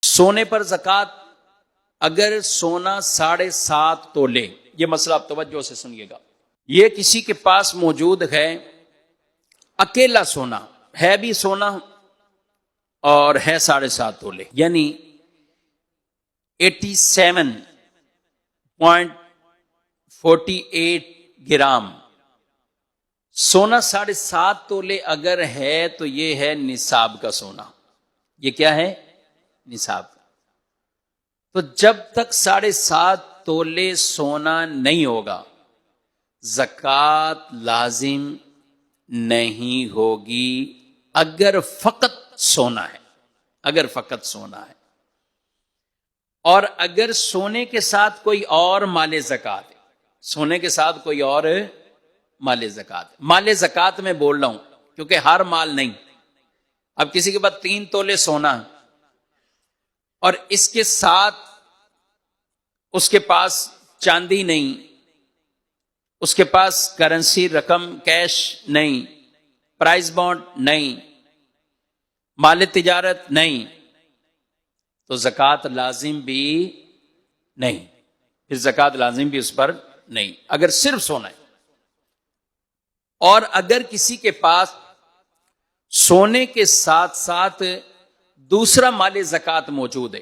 سونے پر زکوٰۃ، اگر سونا 7.5 تولے، یہ مسئلہ آپ توجہ سے سنیے گا، یہ کسی کے پاس موجود ہے اکیلا سونا، ہے بھی سونا اور ہے 7.5 تولے، یعنی 87.48 گرام سونا 7.5 تولے اگر ہے تو یہ ہے نصاب کا سونا۔ یہ کیا ہے؟ نصاب کا۔ تو جب تک 7.5 تولے سونا نہیں ہوگا زکوٰۃ لازم نہیں ہوگی، اگر فقط سونا ہے، اگر فقط سونا ہے۔ اور اگر سونے کے ساتھ کوئی اور مال زکوٰۃ ہے، سونے کے ساتھ کوئی اور مال زکوٰۃ، مال زکوٰۃ میں بول رہا ہوں کیونکہ ہر مال نہیں۔ اب کسی کے پاس 3 تولے سونا اور اس کے ساتھ اس کے پاس چاندی نہیں، اس کے پاس کرنسی رقم کیش نہیں، پرائز بانڈ نہیں، مال تجارت نہیں، تو زکوٰۃ لازم بھی نہیں، پھر زکوٰۃ لازم بھی اس پر نہیں، اگر صرف سونا ہے۔ اور اگر کسی کے پاس سونے کے ساتھ ساتھ دوسرا مال زکوٰۃ موجود ہے،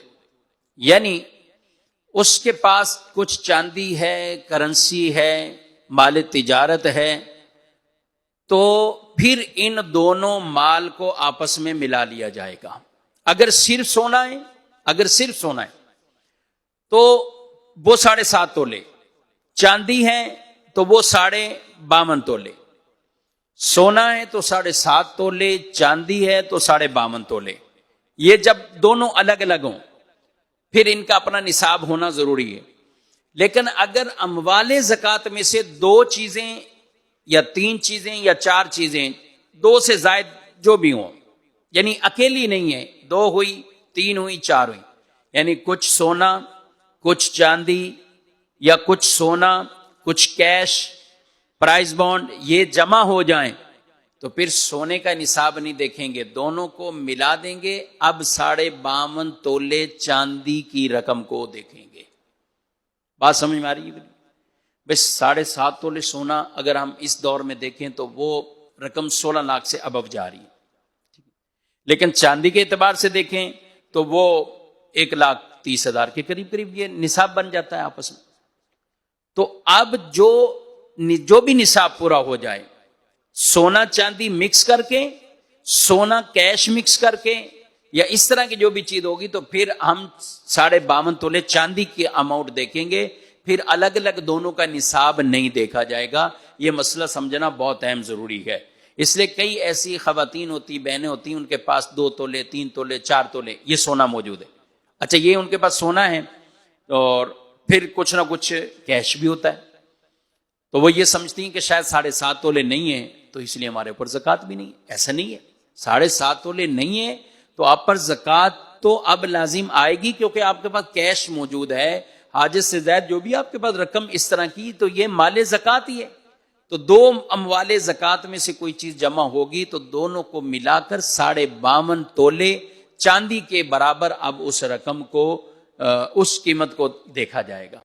یعنی اس کے پاس کچھ چاندی ہے، کرنسی ہے، مال تجارت ہے، تو پھر ان دونوں مال کو آپس میں ملا لیا جائے گا۔ اگر صرف سونا ہے، اگر صرف سونا ہے تو وہ 7.5 تولے، چاندی ہے تو وہ 52.5 تولے، سونا ہے تو 7.5 تولے، چاندی ہے تو 52.5 تولے۔ یہ جب دونوں الگ الگ ہوں پھر ان کا اپنا نصاب ہونا ضروری ہے۔ لیکن اگر اموال زکوٰۃ میں سے 2 چیزیں یا 3 چیزیں یا 4 چیزیں، 2 سے زائد جو بھی ہوں، یعنی اکیلی نہیں ہے، 2 ہوئی، 3 ہوئی، 4 ہوئی، یعنی کچھ سونا، کچھ چاندی، یا کچھ سونا، کچھ کیش، پرائز بانڈ، یہ جمع ہو جائیں تو پھر سونے کا نصاب نہیں دیکھیں گے، دونوں کو ملا دیں گے، اب 52.5 تولے چاندی کی رقم کو دیکھیں گے۔ بات سمجھ میں آ رہی ہے؟ بس 7.5 تولے سونا اگر ہم اس دور میں دیکھیں تو وہ رقم 16 لاکھ سے ابو جا رہی ہے، لیکن چاندی کے اعتبار سے دیکھیں تو وہ 1,30,000 کے قریب یہ نصاب بن جاتا ہے آپس میں۔ تو اب جو بھی نصاب پورا ہو جائے، سونا چاندی مکس کر کے، سونا کیش مکس کر کے، یا اس طرح کی جو بھی چیز ہوگی، تو پھر ہم 52.5 تولے چاندی کی اماؤنٹ دیکھیں گے، پھر الگ الگ دونوں کا نصاب نہیں دیکھا جائے گا۔ یہ مسئلہ سمجھنا بہت اہم ضروری ہے۔ اس لیے کئی ایسی خواتین ہوتی، بہنیں ہوتی، ان کے پاس 2 تولے، 3 تولے، 4 تولے یہ سونا موجود ہے۔ اچھا، یہ ان کے پاس سونا ہے اور پھر کچھ نہ کچھ کیش بھی ہوتا ہے، تو وہ یہ سمجھتی ہیں کہ شاید 7.5 تولے نہیں ہیں تو اس لیے ہمارے اوپر زکوٰۃ بھی نہیں ہے۔ ایسا نہیں ہے، 7.5 تولے نہیں ہے تو آپ پر زکوٰۃ تو اب لازم آئے گی، کیونکہ آپ کے پاس کیش موجود ہے، حاجت سے زائد جو بھی آپ کے پاس رقم اس طرح کی، تو یہ مال زکوٰۃ ہی ہے۔ تو 2 اموال زکوٰۃ میں سے کوئی چیز جمع ہوگی تو دونوں کو ملا کر 52.5 تولے چاندی کے برابر اب اس رقم کو، اس قیمت کو دیکھا جائے گا۔